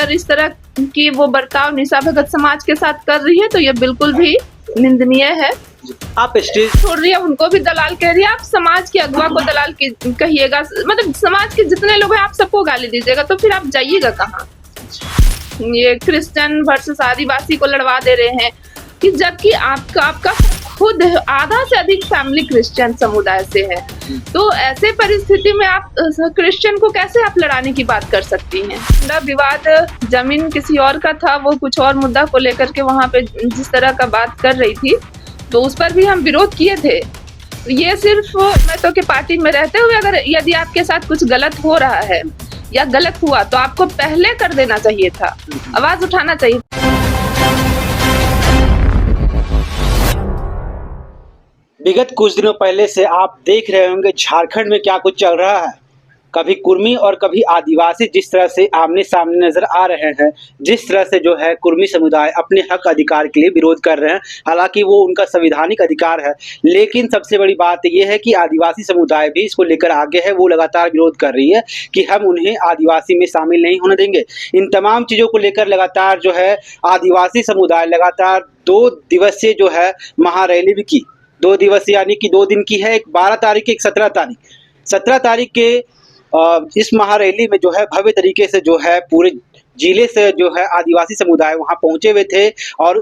अगर इस तरह की वो बर्ताव निशा भगत समाज के साथ कर रही है तो ये बिल्कुल भी निंदनीय है। आप स्टेज छोड़ रही है, उनको भी दलाल कह रही है, आप समाज के अगवा को दलाल कहिएगा, मतलब समाज के जितने लोग हैं आप सबको गाली दीजिएगा, तो फिर आप जाइएगा कहाँ? ये क्रिश्चियन वर्सेस आदिवासी को लड़वा दे रहे हैं कि जबकि आपका खुद आधा से अधिक फैमिली क्रिश्चियन समुदाय से है, तो ऐसे परिस्थिति में आप क्रिश्चियन को कैसे आप लड़ाने की बात कर सकती हैं? विवाद जमीन किसी और का था, वो कुछ और मुद्दा को लेकर के वहां पे जिस तरह का बात कर रही थी, तो उस पर भी हम विरोध किए थे। ये सिर्फ मैं तो के पार्टी में रहते हुए अगर यदि आपके साथ कुछ गलत हो रहा है या गलत हुआ तो आपको पहले कर देना चाहिए था, आवाज उठाना चाहिए। विगत कुछ दिनों पहले से आप देख रहे होंगे झारखंड में क्या कुछ चल रहा है। कभी कुर्मी और कभी आदिवासी जिस तरह से आमने सामने नजर आ रहे हैं, जिस तरह से जो है कुर्मी समुदाय अपने हक अधिकार के लिए विरोध कर रहे हैं, हालांकि वो उनका संवैधानिक अधिकार है, लेकिन सबसे बड़ी बात यह है कि आदिवासी समुदाय भी इसको लेकर आगे है। वो लगातार विरोध कर रही है कि हम उन्हें आदिवासी में शामिल नहीं होने देंगे। इन तमाम चीज़ों को लेकर लगातार जो है आदिवासी समुदाय लगातार 2 दिवसीय जो है महारैली भी की। 2 दिवसीय यानी कि 2 दिन की है, एक 12 तारीख एक 17 तारीख। 17 तारीख के इस महारैली में जो है भव्य तरीके से जो है पूरे जिले से जो है आदिवासी समुदाय वहां पहुंचे हुए थे और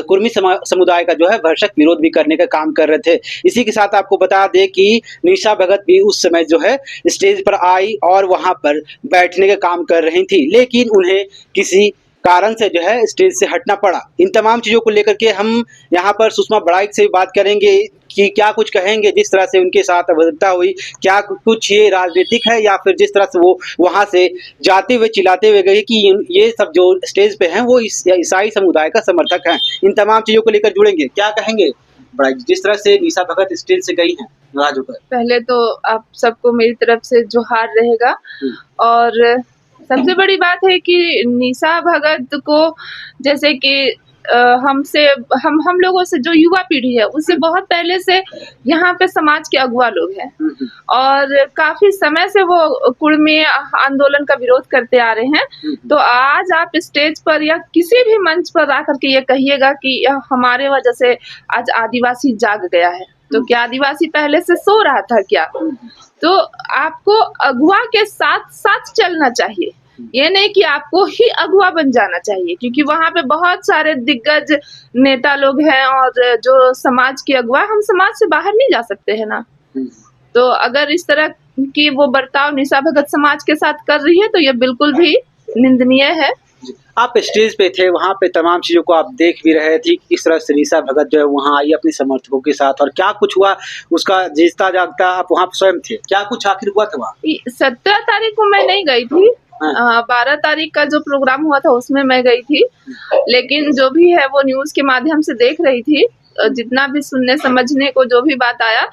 कुर्मी समुदाय का जो है भरसक विरोध भी करने का काम कर रहे थे। इसी के साथ आपको बता दें कि निशा भगत भी उस समय जो है स्टेज पर आई और वहां पर बैठने का काम कर रही थी, लेकिन उन्हें किसी कारण से जो है स्टेज से हटना पड़ा। इन तमाम चीज़ों को लेकर के हम यहाँ पर सुषमा बड़ाइक से बात करेंगे कि क्या कुछ कहेंगे जिस तरह से उनके साथ अभद्रता हुई, क्या कुछ ये राजनीतिक है या फिर जिस तरह से वो वहाँ से जाते हुए चिल्लाते हुए गए कि ये सब जो स्टेज पे हैं वो ईसाई समुदाय का समर्थक हैं। इन तमाम चीज़ों को लेकर जुड़ेंगे, क्या कहेंगे बड़ाइक जिस तरह से निशा भगत स्टेज से गई हैं नाराज होकर? पहले तो आप सबको मेरी तरफ से जोहार रहेगा। और सबसे बड़ी बात है कि निशा भगत को जैसे कि हम लोगों से जो युवा पीढ़ी है उससे बहुत पहले से यहाँ पे समाज के अगुवा लोग हैं और काफी समय से वो कुर्मी आंदोलन का विरोध करते आ रहे हैं। तो आज आप स्टेज पर या किसी भी मंच पर आकर के ये कहिएगा कि हमारे वजह से आज आदिवासी जाग गया है, तो क्या आदिवासी पहले से सो रहा था क्या? तो आपको अगुवा के साथ साथ चलना चाहिए, ये नहीं कि आपको ही अगुवा बन जाना चाहिए, क्योंकि वहां पे बहुत सारे दिग्गज नेता लोग हैं और जो समाज के अगुवा, हम समाज से बाहर नहीं जा सकते हैं ना। तो अगर इस तरह की वो बर्ताव निशा भगत समाज के साथ कर रही है तो ये बिल्कुल भी निंदनीय है। आप स्टेज पे थे, वहाँ पे तमाम चीज़ों को आप देख भी रहे थे, किस तरह से निशा भगत जो है वहाँ आई अपने समर्थकों के साथ और क्या कुछ हुआ उसका जीता जागता आप वहाँ स्वयं थे, क्या कुछ आखिर हुआ था वहाँ? 17 तारीख को मैं नहीं गई थी, 12 तारीख का जो प्रोग्राम हुआ था उसमें मैं गई थी, लेकिन जो भी है वो न्यूज के माध्यम से देख रही थी। जितना भी सुनने समझने को जो भी बात आया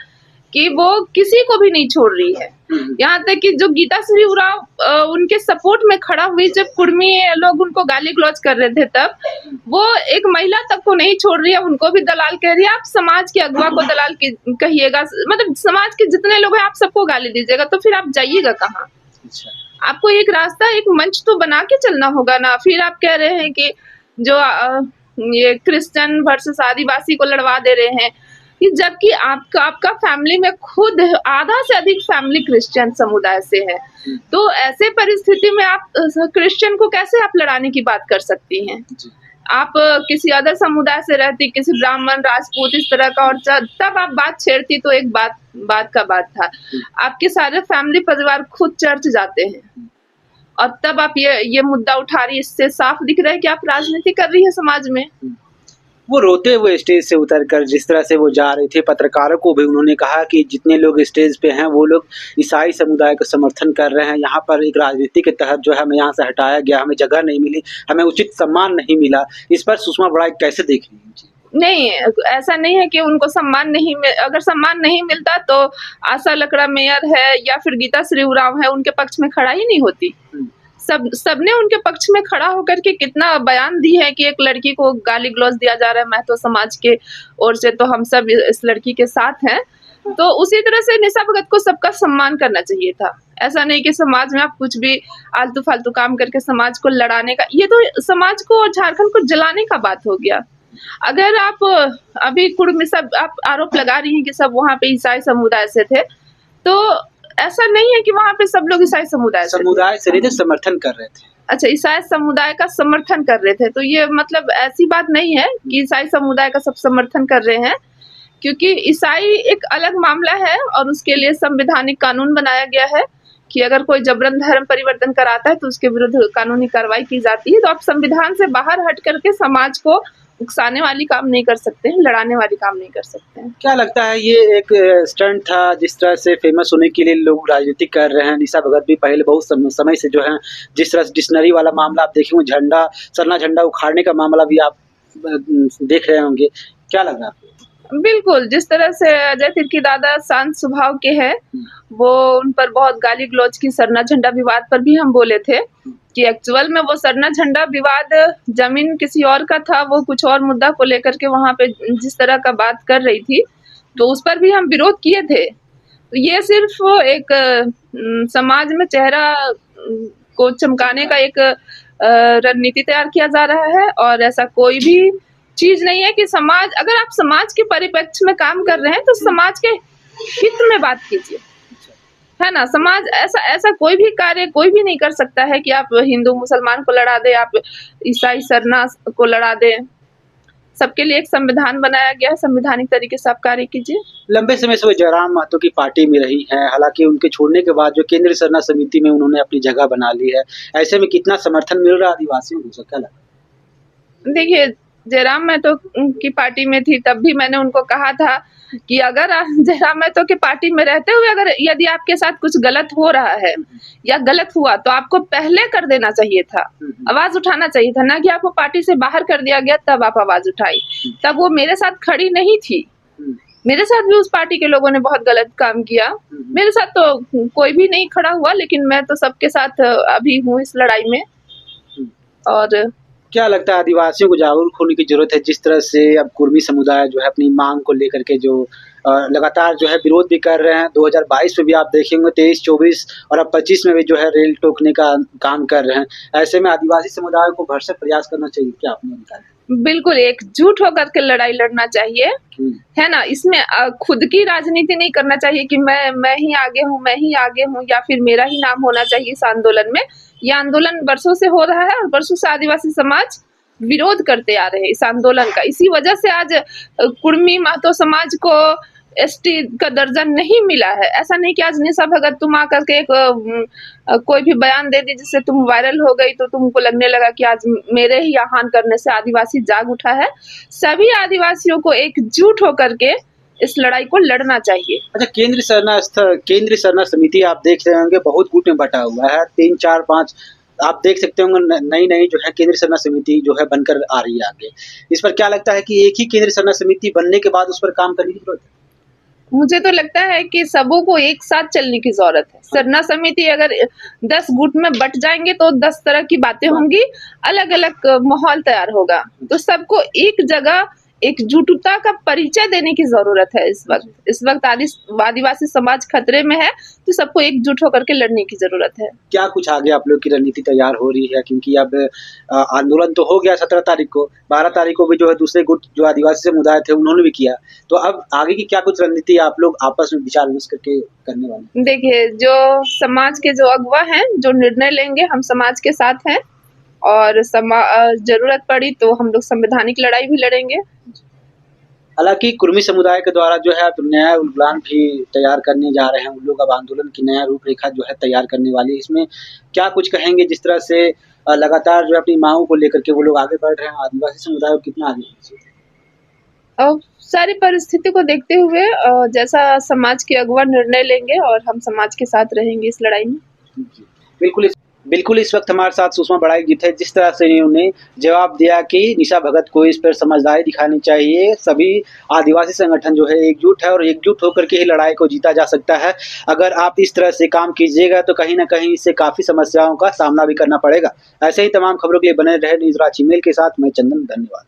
कि वो किसी को भी नहीं छोड़ रही है, यहाँ तक कि जो गीता श्री उरांव उनके सपोर्ट में खड़ा हुई, जब कुर्मी लोग उनको गाली गलौज कर रहे थे तब वो एक महिला तक को नहीं छोड़ रही है, उनको भी दलाल कह रही है, आप समाज के अगवा को दलाल कहिएगा, मतलब समाज के जितने लोग हैं आप सबको गाली दीजिएगा, तो फिर आप जाइएगा कहाँ? आपको एक रास्ता, एक मंच तो बना के चलना होगा ना। फिर आप कह रहे हैं कि जो ये क्रिश्चियन वर्सेस आदिवासी को लड़वा दे रहे हैं, कि जबकि आपका फैमिली में खुद आधा से अधिक फैमिली क्रिश्चियन समुदाय से है, तो ऐसे परिस्थिति में आप क्रिश्चियन को कैसे आप लड़ाने की बात कर सकती हैं? आप किसी अदर समुदाय से रहती, किसी ब्राह्मण राजपूत इस तरह का, और तब आप बात छेड़ती तो एक बात का बात था। आपके सारे फैमिली परिवार खुद चर्च जाते हैं और तब आप ये मुद्दा उठा रही, इससे साफ दिख रहा है कि आप राजनीति कर रही है समाज में। वो रोते हुए स्टेज से उतरकर जिस तरह से वो जा रहे थे, पत्रकारों को भी उन्होंने कहा कि जितने लोग स्टेज पे हैं वो लोग ईसाई समुदाय का समर्थन कर रहे हैं, यहाँ पर एक राजनीति के तहत जो है हमें यहाँ से हटाया गया, हमें जगह नहीं मिली, हमें उचित सम्मान नहीं मिला। इस पर सुषमा बड़ाइक कैसे देख रही हैं? नहीं, ऐसा नहीं है कि उनको सम्मान नहीं अगर सम्मान नहीं मिलता तो आशा लकड़ा मेयर है या फिर गीता श्री उरांव है, उनके पक्ष में खड़ा ही नहीं होती। सबने उनके पक्ष में खड़ा होकर के कितना बयान दी है कि एक लड़की को गाली गलौज दिया जा रहा है, मैं तो समाज के ओर से तो हम सब इस लड़की के साथ हैं। तो उसी तरह से निशा भगत को सबका सम्मान करना चाहिए था। ऐसा नहीं कि समाज में आप कुछ भी आलतू फालतू काम करके समाज को लड़ाने का, ये तो समाज को और झारखंड को जलाने का बात हो गया। अगर आप अभी कुर्मी सब आप आरोप लगा रही हैं कि सब वहाँ पे ईसाई समुदाय से थे, तो ऐसा नहीं है कि वहाँ पे सब लोग ईसाई समुदाय से नहीं थे, समर्थन कर रहे थे। अच्छा, ईसाई समुदाय का समर्थन कर रहे थे, तो ये मतलब ऐसी बात नहीं है कि ईसाई समुदाय का सब समर्थन कर रहे हैं, क्योंकि ईसाई एक अलग मामला है और उसके लिए संवैधानिक कानून बनाया गया है कि अगर कोई जबरन धर्म परिवर्तन कराता है तो उसके विरुद्ध कानूनी कार्रवाई की जाती है। तो आप संविधान से बाहर हट करके समाज को उकसाने वाली काम नहीं कर सकते हैं, लड़ाने वाली काम नहीं कर सकते हैं। क्या लगता है ये एक स्टंट था, जिस तरह से फेमस होने के लिए लोग राजनीति कर रहे हैं? निशा भगत भी पहले बहुत समय से जो है, जिस तरह से डिक्शनरी वाला मामला आप देखेंगे, झंडा सरना झंडा उखाड़ने का मामला भी आप देख रहे होंगे, क्या लग रहा है आपको? बिल्कुल, जिस तरह से अजय तिर्की दादा शांत स्वभाव के हैं, वो उन पर बहुत गाली गलौज की। सरना झंडा विवाद पर भी हम बोले थे कि एक्चुअल में वो सरना झंडा विवाद जमीन किसी और का था, वो कुछ और मुद्दा को लेकर के वहाँ पे जिस तरह का बात कर रही थी, तो उस पर भी हम विरोध किए थे। तो ये सिर्फ एक समाज में चेहरा को चमकाने का एक रणनीति तैयार किया जा रहा है, और ऐसा कोई भी चीज नहीं है कि समाज, अगर आप समाज के परिप्रेक्ष्य में काम कर रहे हैं तो समाज के हित में बात कीजिए, है ना। समाज ऐसा कोई भी कार्य कोई भी नहीं कर सकता है कि आप हिंदू मुसलमान को लड़ा दे, आप ईसाई सरना को लड़ा दे। सबके लिए एक संविधान बनाया गया है, संवैधानिक तरीके से आप कार्य कीजिए। लंबे समय से वो जयराम महतो की पार्टी में रही है, हालांकि उनके छोड़ने के बाद जो केंद्रीय सरना समिति में उन्होंने अपनी जगह बना ली है, ऐसे में कितना समर्थन मिल रहा है आदिवासियों को, क्या लगता है? देखिए, जयराम महतो की पार्टी में थी तब भी मैंने उनको कहा था कि अगर जयराम महतो की पार्टी में रहते हुए अगर यदि आपके साथ कुछ गलत हो रहा है या गलत हुआ तो आपको पहले कर देना चाहिए था, आवाज उठाना चाहिए था, ना कि आपको पार्टी से बाहर कर दिया गया तब आप आवाज उठाई। तब वो मेरे साथ खड़ी नहीं थी, मेरे साथ भी उस पार्टी के लोगों ने बहुत गलत काम किया। मेरे साथ तो कोई भी नहीं खड़ा हुआ, लेकिन मैं तो सबके साथ अभी हूँ इस लड़ाई में। और क्या लगता है आदिवासियों को जागरूक होने की जरूरत है? जिस तरह से अब कुर्मी समुदाय जो है अपनी मांग को लेकर के जो लगातार जो है विरोध भी कर रहे हैं, 2022 में भी आप देखेंगे, 23, 24 और अब 25 में भी जो है रेल टोकने का काम कर रहे हैं। ऐसे में आदिवासी समुदाय को भरसक प्रयास करना चाहिए, क्या आपने बताया? बिल्कुल एकजुट होकर के लड़ाई लड़ना चाहिए, है ना। इसमें खुद की राजनीति नहीं करना चाहिए कि मैं ही आगे हूँ, मैं ही आगे हूँ, या फिर मेरा ही नाम होना चाहिए इस आंदोलन में। यह आंदोलन वर्षों से हो रहा है और वर्षों से आदिवासी समाज विरोध करते आ रहे हैं इस आंदोलन का। इसी वजह से आज कुर्मी महतो समाज को एसटी का दर्जा नहीं मिला है। ऐसा नहीं कि आज निशा भगत तुम आकर के एक कोई भी बयान दे दी जिससे तुम वायरल हो गई तो तुमको लगने लगा कि आज मेरे ही आह्वान करने से आदिवासी जाग उठा है। सभी आदिवासियों को एकजुट होकर के इस लड़ाई को लड़ना चाहिए। अच्छा, केंद्रीय सरना समिति आप देख रहे होंगे बहुत गुट में बटा हुआ है, 3, 4, 5 आप देख सकते होंगे, नई जो है केंद्रीय सरना समिति जो है बनकर आ रही है आगे। इस पर क्या लगता है कि एक ही केंद्रीय सरना समिति बनने के बाद उस पर काम करने की जरूरत है? मुझे तो लगता है कि सबों को एक साथ चलने की जरूरत है। सरना समिति अगर 10 गुट में बट जाएंगे तो 10 तरह की बातें होंगी, अलग अलग माहौल तैयार होगा। तो सबको एक जगह एकजुटता का परिचय देने की जरूरत है। इस वक्त आदिवासी समाज खतरे में है, तो सबको एकजुट होकर के लड़ने की जरूरत है। क्या कुछ आगे आप लोग की रणनीति तैयार हो रही है? क्योंकि अब आंदोलन तो हो गया 17 तारीख को, 12 तारीख को भी जो है दूसरे गुट जो आदिवासी समुदाय थे उन्होंने भी किया, तो अब आगे की क्या कुछ रणनीति आप लोग आपस में विचार विमर्श करके करने वाले? देखिए, जो समाज के जो अगुवा हैं, जो निर्णय लेंगे, हम समाज के साथ हैं, और जरूरत पड़ी तो हम लोग संवैधानिक लड़ाई भी लड़ेंगे। हालांकि कुर्मी समुदाय के द्वारा जो है नया प्लान भी तैयार करने जा रहे हैं, उन लोग अब आंदोलन की नया रूपरेखा जो है तैयार करने वाली है। इसमें क्या कुछ कहेंगे, जिस तरह से लगातार जो अपनी मांगों को लेकर के वो लोग आगे बढ़ रहे हैं, आदिवासी समुदाय को कितना आगे बढ़ना चाहिए? सारी परिस्थिति को देखते हुए जैसा समाज के अगुवा निर्णय लेंगे और हम समाज के साथ रहेंगे इस लड़ाई में। बिल्कुल इस वक्त हमारे साथ सुषमा बड़ाई जी थे। जिस तरह से इन्होंने जवाब दिया कि निशा भगत को इस पर समझदारी दिखानी चाहिए, सभी आदिवासी संगठन जो है एकजुट है और एकजुट होकर के ही लड़ाई को जीता जा सकता है। अगर आप इस तरह से काम कीजिएगा तो कहीं ना कहीं इससे काफ़ी समस्याओं का सामना भी करना पड़ेगा। ऐसे ही तमाम खबरों के लिए बने रहे न्यूज़ रांची मेल के साथ। मैं चंदन, धन्यवाद।